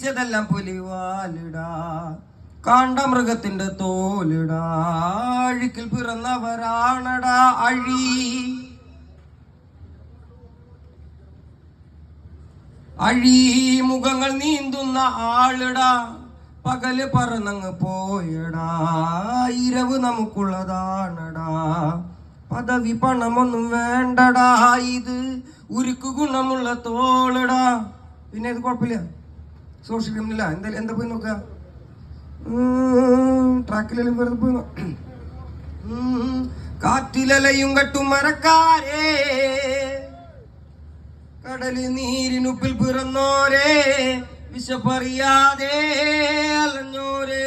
ജനിച്ചതെല്ലാം പുലിവാലിടാ, കാണ്ടമൃഗത്തിന്റെ തോലിടാ, അഴുക്കിൽ പിറന്നവരാണടാ അഴി മുഖങ്ങൾ നീന്തുന്ന ആളിടാ, പകല് പറന്നങ്ങ് പോയടാ, ഇരവ് നമുക്കുള്ളതാണടാ, പദവി പണമൊന്നും വേണ്ടടാ, ഇത് ഉരുക്കു ഗുണമുള്ള തോളിടാ. പിന്നെ ഇത് കുഴപ്പമില്ല, സോഷ്യൽ മീഡിയ എന്തായാലും എന്താ പോയി നോക്കുക, ട്രാക്കിലെല്ലാം വെറുതെ പോയി കാറ്റിലലയും കെട്ടും മരക്കാരേ, കടല് നീരിനുപ്പിൽ പിറന്നോരേ, വിശപ്പറിയാതെ അലഞ്ഞോരേ.